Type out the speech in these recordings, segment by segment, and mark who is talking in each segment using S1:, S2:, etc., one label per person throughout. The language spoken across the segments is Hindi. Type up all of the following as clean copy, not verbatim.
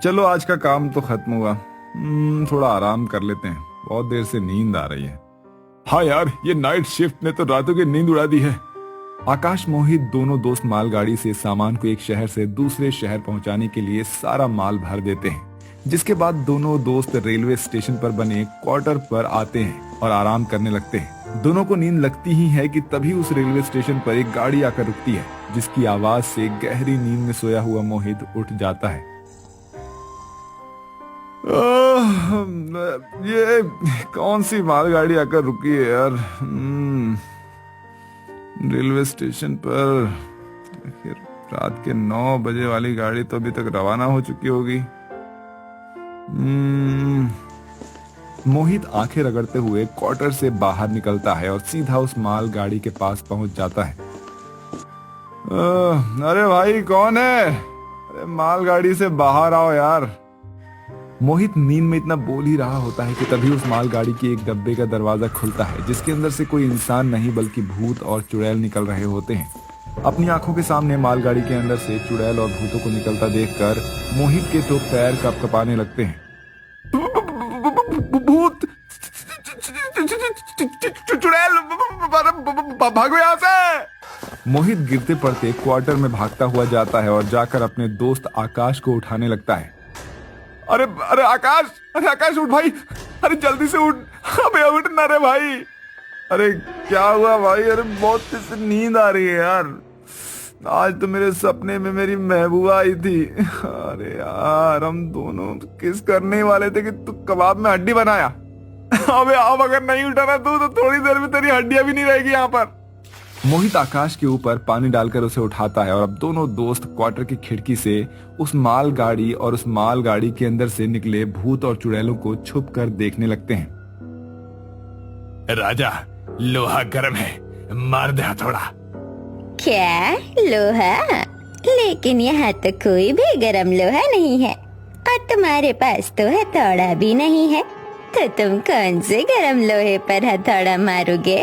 S1: चलो आज का काम तो खत्म हुआ। थोड़ा आराम कर लेते हैं, बहुत देर से नींद आ रही है। हाँ यार, ये नाइट शिफ्ट ने तो रातों की नींद उड़ा दी है। आकाश मोहित दोनों दोस्त मालगाड़ी से सामान को एक शहर से दूसरे शहर पहुंचाने के लिए सारा माल भर देते हैं, जिसके बाद दोनों दोस्त रेलवे स्टेशन पर बने क्वार्टर पर आते हैं और आराम करने लगते हैं। दोनों को नींद लगती ही है कि तभी उस रेलवे स्टेशन पर एक गाड़ी आकर रुकती है, जिसकी आवाज से गहरी नींद में सोया हुआ मोहित उठ जाता है। ये कौन सी मालगाड़ी आकर रुकी है यार। रेलवे स्टेशन पर आखिर रात के 9 बजे वाली गाड़ी तो अभी तक रवाना हो चुकी होगी। मोहित आंखें रगड़ते हुए क्वार्टर से बाहर निकलता है और सीधा उस मालगाड़ी के पास पहुंच जाता है। अरे भाई कौन है? अरे मालगाड़ी से बाहर आओ यार। मोहित नींद में इतना बोल ही रहा होता है कि तभी उस मालगाड़ी के एक डब्बे का दरवाजा खुलता है, जिसके अंदर से कोई इंसान नहीं बल्कि भूत और चुड़ैल निकल रहे होते हैं। अपनी आंखों के सामने मालगाड़ी के अंदर से चुड़ैल और भूतों को निकलता देखकर मोहित के तो पैर कपकपाने लगते हैं। भूत, चुड़ैल, भागो यहाँ से। मोहित गिरते पड़ते क्वार्टर में भागता हुआ जाता है और जाकर अपने दोस्त आकाश को उठाने लगता है। अरे अरे आकाश उठ भाई, अरे जल्दी से उठ, अबे उठ ना रे भाई। अरे क्या हुआ भाई? अरे बहुत तेज से नींद आ रही है यार। आज तो मेरे सपने में मेरी महबूबा आई थी। अरे यार हम दोनों किस करने वाले थे कि तू कबाब में हड्डी बनाया। अबे अब अगर नहीं उठा ना तू तो थोड़ी देर में तेरी हड्डियां भी नहीं रहेगी यहाँ पर। मोहित आकाश के ऊपर पानी डालकर उसे उठाता है और अब दोनों दोस्त क्वार्टर की खिड़की से उस मालगाड़ी और उस मालगाड़ी के अंदर से निकले भूत और चुड़ैलों को छुप कर देखने लगते हैं। राजा, लोहा गर्म है, मार दे हथौड़ा।
S2: क्या लोहा? लेकिन यहाँ तो कोई भी गरम लोहा नहीं है और तुम्हारे पास तो हथौड़ा भी नहीं है, तो तुम कौन से गरम लोहे पर हथौड़ा मारोगे?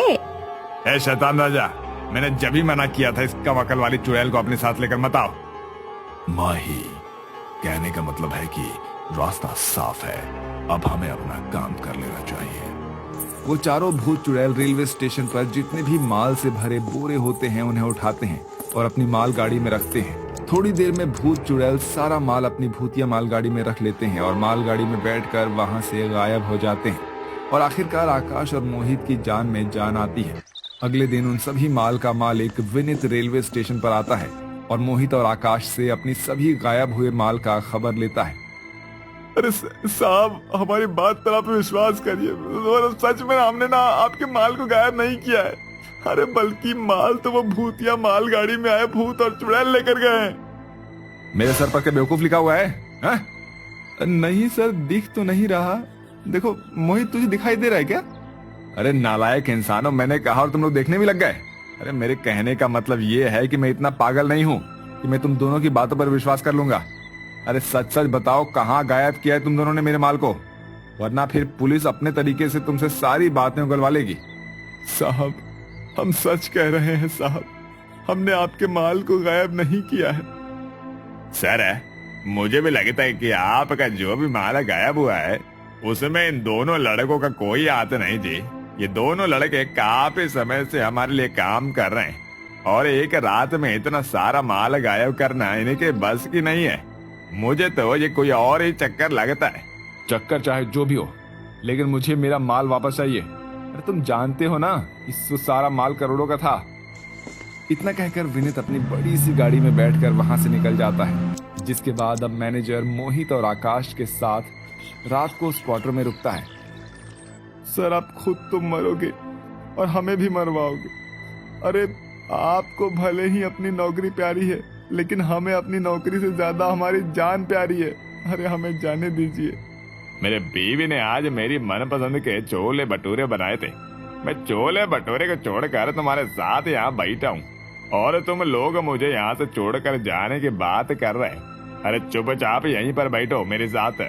S1: ए शैतान राजा, मैंने जब ही मना किया था इसका वकल वाली चुड़ैल को अपने साथ लेकर मत आओ। माही, कहने का मतलब है कि रास्ता साफ है, अब हमें अपना काम कर लेना चाहिए। वो चारों भूत चुड़ैल रेलवे स्टेशन पर जितने भी माल से भरे बोरे होते हैं उन्हें उठाते हैं और अपनी मालगाड़ी में रखते हैं। थोड़ी देर में भूत चुड़ैल सारा माल अपनी भूतिया मालगाड़ी में रख लेते हैं और मालगाड़ी में बैठकर वहां से गायब हो जाते हैं। और आखिरकार आकाश और मोहित की जान में जान आती है। अगले दिन उन सभी माल का मालिक विनीत रेलवे स्टेशन पर आता है और मोहित और आकाश से अपनी सभी गायब हुए माल का खबर लेता है। अरे साहब, हमारी बात पर आप विश्वास करिए, सच में हमने ना आपके माल को गायब नहीं किया है। अरे बल्कि माल तो वो भूतिया मालगाड़ी में आए भूत और चुड़ैल लेकर गए हैं। मेरे सर पर क्या बेवकूफ लिखा हुआ है? हा? नहीं सर, दिख तो नहीं रहा। देखो मोहित, तुझे दिखाई दे रहा है क्या? अरे नालायक इंसानों, मैंने कहा और तुम लोग देखने भी लग गए। अरे मेरे कहने का मतलब ये है कि मैं इतना पागल नहीं हूँ कि मैं तुम दोनों की बातों पर विश्वास कर लूंगा। अरे सच सच बताओ, कहाँ गायब किया है तुम दोनों ने मेरे माल को, वरना फिर पुलिस अपने तरीके से तुमसे सारी बातें उगलवा लेगी। साहब, हम सच कह रहे हैं साहब, हमने आपके माल को गायब नहीं किया है। सर, मुझे भी लगता है कि आपका जो भी माल गायब हुआ है उसमें इन दोनों लड़कों का कोई हाथ नहीं जी। ये दोनों लड़के काफी समय से हमारे लिए काम कर रहे हैं और एक रात में इतना सारा माल गायब करना इनके बस की नहीं है। मुझे तो ये कोई और ही चक्कर लगता है। चक्कर चाहे जो भी हो, लेकिन मुझे मेरा माल वापस चाहिए। अरे तुम जानते हो ना, इस सारा माल करोड़ों का था। इतना कहकर विनीत अपनी बड़ी सी गाड़ी में बैठकर वहां से निकल जाता है, जिसके बाद अब मैनेजर मोहित और आकाश के साथ रात को उस क्वार्टर में रुकता है। सर, आप खुद तो मरोगे और हमें भी मरवाओगे। अरे आपको भले ही अपनी नौकरी प्यारी है, लेकिन हमें अपनी नौकरी से ज्यादा हमारी जान प्यारी है। अरे हमें जाने दीजिए। मेरे बीवी ने आज मेरी मनपसंद के छोले भटूरे बनाए थे। मैं छोले भटूरे को छोड़कर तुम्हारे साथ यहाँ बैठा हूँ और तुम लोग मुझे यहाँ से छोड़कर जाने की बात कर रहे हैं। अरे चुपचाप यहीं पर बैठो मेरे साथ।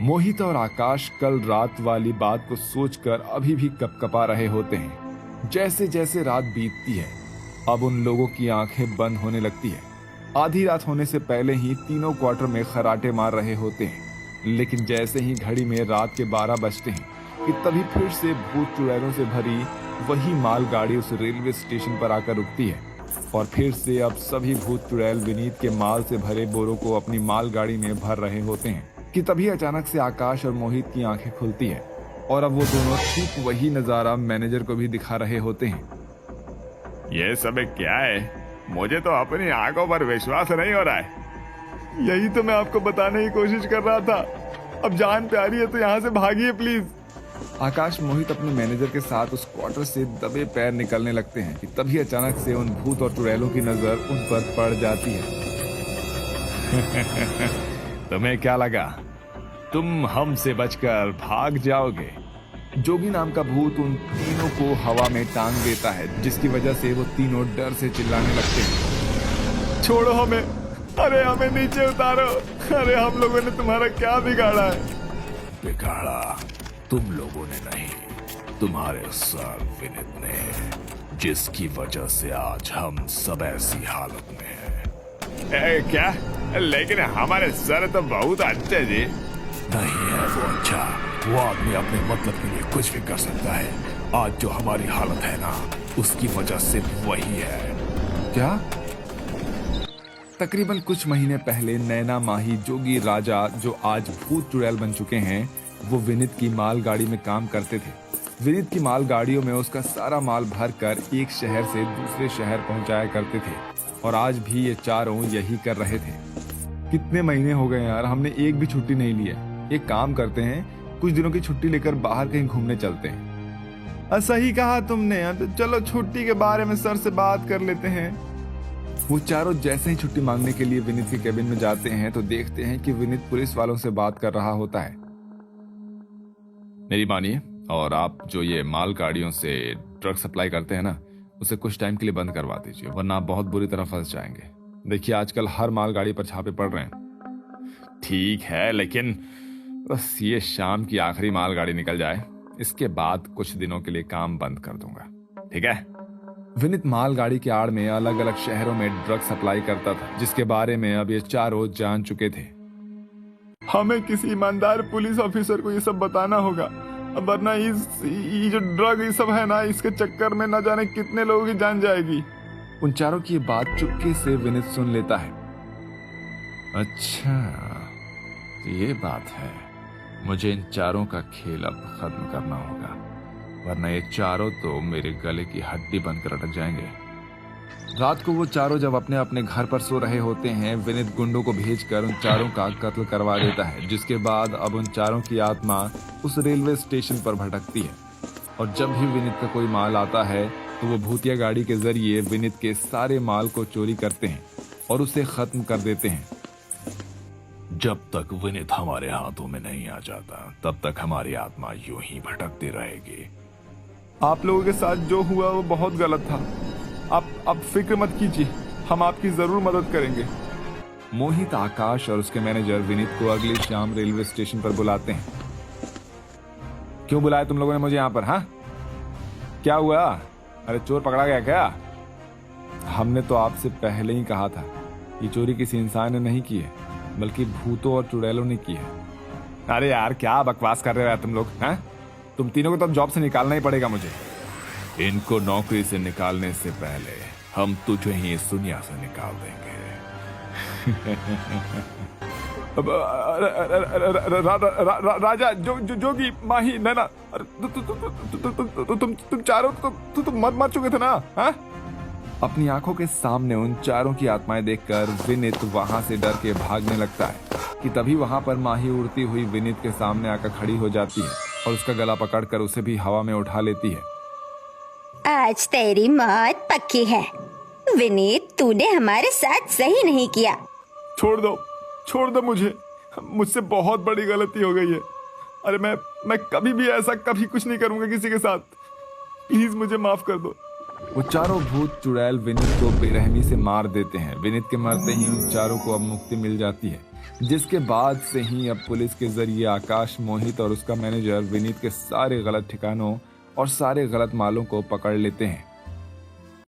S1: मोहित और आकाश कल रात वाली बात को सोचकर अभी भी कपकपा रहे होते हैं। जैसे जैसे रात बीतती है, अब उन लोगों की आंखें बंद होने लगती है आधी रात होने से पहले ही तीनों क्वार्टर में खर्राटे मार रहे होते हैं। लेकिन जैसे ही घड़ी में रात के 12 बजते हैं कि तभी फिर से भूत चुड़ैलों से भरी वही मालगाड़ी उस रेलवे स्टेशन पर आकर रुकती है और फिर से अब सभी भूत चुड़ैल विनीत के माल से भरे बोरों को अपनी मालगाड़ी में भर रहे होते हैं कि तभी अचानक से आकाश और मोहित की आंखें खुलती है और अब वो दोनों ठीक वही नजारा मैनेजर को भी दिखा रहे होते हैं।
S3: ये सब क्या है? मुझे तो अपनी आंखों पर विश्वास नहीं हो रहा है।
S1: यही तो मैं आपको बताने की कोशिश कर रहा था। अब जान प्यारी है तो यहाँ से भागिए प्लीज। आकाश मोहित अपने मैनेजर के साथ उस क्वार्टर से दबे पैर निकलने लगते हैं कि तभी अचानक से उन भूत और चुड़ैलों की नजर उन पर पड़ जाती है।
S3: तुम्हें क्या लगा तुम हमसे बचकर भाग जाओगे?
S1: जोगी नाम का भूत उन तीनों को हवा में टांग देता है, जिसकी वजह से वो तीनों डर से चिल्लाने लगते हैं। छोड़ो हमें, अरे हमें नीचे उतारो, अरे हम लोगों ने तुम्हारा क्या बिगाड़ा है?
S3: बिगाड़ा तुम लोगों ने नहीं, तुम्हारे सर विनीत ने, जिसकी वजह से आज हम सब ऐसी हालत में हैं।
S1: क्या? लेकिन हमारे सर तो बहुत अच्छे जी।
S3: नहीं है वो अच्छा, वो आदमी अपने मतलब के लिए कुछ भी कर सकता है। आज जो हमारी हालत है ना, उसकी वजह से वही है।
S1: क्या? तकरीबन कुछ महीने पहले नैना, माही, जोगी, राजा जो आज भूत चुड़ैल बन चुके हैं, वो विनीत की मालगाड़ी में काम करते थे। विनीत की मालगाड़ियों में उसका सारा माल भरकर एक शहर से दूसरे शहर पहुंचाया करते थे और आज भी ये चारों यही कर रहे थे। कितने महीने हो गए यार, हमने एक भी छुट्टी नहीं ली है। एक काम करते हैं, कुछ दिनों की छुट्टी लेकर बाहर कहीं घूमने चलते हैं। सही कहा तुमने, तो चलो छुट्टी के बारे में सर से बात कर लेते हैं। वो चारों जैसे ही छुट्टी मांगने के लिए विनीत के केबिन में जाते हैं तो देखते हैं कि विनीत पुलिस वालों से बात कर रहा होता है।
S3: मेरी मानिए, और आप जो ये मालगाड़ियों से ट्रक सप्लाई करते हैं ना, उसे कुछ टाइम के लिए बंद करवा दीजिए, वरना आप बहुत बुरी तरह फंस जाएंगे। देखिए आजकल हर मालगाड़ी पर छापे पड़ रहे हैं।
S1: ठीक है, लेकिन बस ये शाम की आखिरी मालगाड़ी निकल जाए, इसके बाद कुछ दिनों के लिए काम बंद कर दूंगा, ठीक है? विनीत मालगाड़ी के आड़ में अलग अलग शहरों में ड्रग सप्लाई करता था, जिसके बारे में अब ये चारों जान चुके थे। हमें किसी ईमानदार पुलिस ऑफिसर को ये सब बताना होगा, वरना ये जो ड्रग ये सब है ना, इसके चक्कर में न जाने कितने लोगों की जान जाएगी। उन चारों की बात चुपके से विनीत सुन लेता है।
S3: अच्छा, ये बात है। मुझे इन चारों का खेल अब खत्म करना होगा, वरना ये चारों तो मेरे गले की हड्डी बनकर अटक जाएंगे।
S1: रात को वो चारों जब अपने अपने घर पर सो रहे होते हैं, विनीत गुंडों को भेजकर उन चारों का कत्ल करवा देता है, जिसके बाद अब उन चारों की आत्मा उस रेलवे स्टेशन पर भटकती है और जब भी विनीत का कोई माल आता है तो वो भूतिया गाड़ी के जरिए विनीत के सारे माल को चोरी करते हैं और उसे खत्म कर देते हैं।
S3: जब तक विनीत हमारे हाथों में नहीं आ जाता, तब तक हमारी आत्मा यूं ही भटकती रहेगी।
S1: आप लोगों के साथ जो हुआ वो बहुत गलत था। आप फिक्र मत कीजिए, हम आपकी जरूर मदद करेंगे। मोहित, आकाश और उसके मैनेजर विनीत को अगली शाम रेलवे स्टेशन पर बुलाते हैं। क्यों बुलाया तुम लोगों ने मुझे यहाँ पर? हाँ, क्या हुआ? अरे चोर पकड़ा गया क्या? हमने तो आपसे पहले ही कहा था, ये चोरी किसी इंसान ने नहीं की है, बल्कि भूतों और चुड़ैलों ने की है। अरे यार क्या बकवास कर रहे हो तुम लोग? हैं? तुम तीनों को तो जॉब से निकालना ही पड़ेगा मुझे।
S3: इनको नौकरी से निकालने से पहले हम तुझे ही इस दुनिया से निकाल देंगे।
S1: राजा, जोगी, माही, नैना, तुम चारों तो मर चुके थे ना? हाँ? अपनी आंखों के सामने उन चारों की आत्माएं देखकर विनीत वहां से डर के भागने लगता है कि तभी वहां पर माही उड़ती हुई विनीत के सामने आकर खड़ी हो जाती है और उसका गला पकड़कर उसे भी हवा में उठा लेती है।
S2: आज तेरी मौत पक्की है विनीत, तूने हमारे साथ सही नहीं किया।
S1: छोड़ दो मुझसे बहुत बड़ी गलती हो गई है। अरे मैं कभी भी ऐसा कभी कुछ नहीं करूंगा किसी के साथ। प्लीज मुझे माफ कर दो। वो चारों भूत चुड़ैल विनीत को बेरहमी से मार देते हैं। विनीत के मरते ही उन चारों को अब मुक्ति मिल जाती है, जिसके बाद से ही अब पुलिस के जरिए आकाश, मोहित और उसका मैनेजर विनीत के सारे गलत ठिकानों और सारे गलत मालों को पकड़ लेते हैं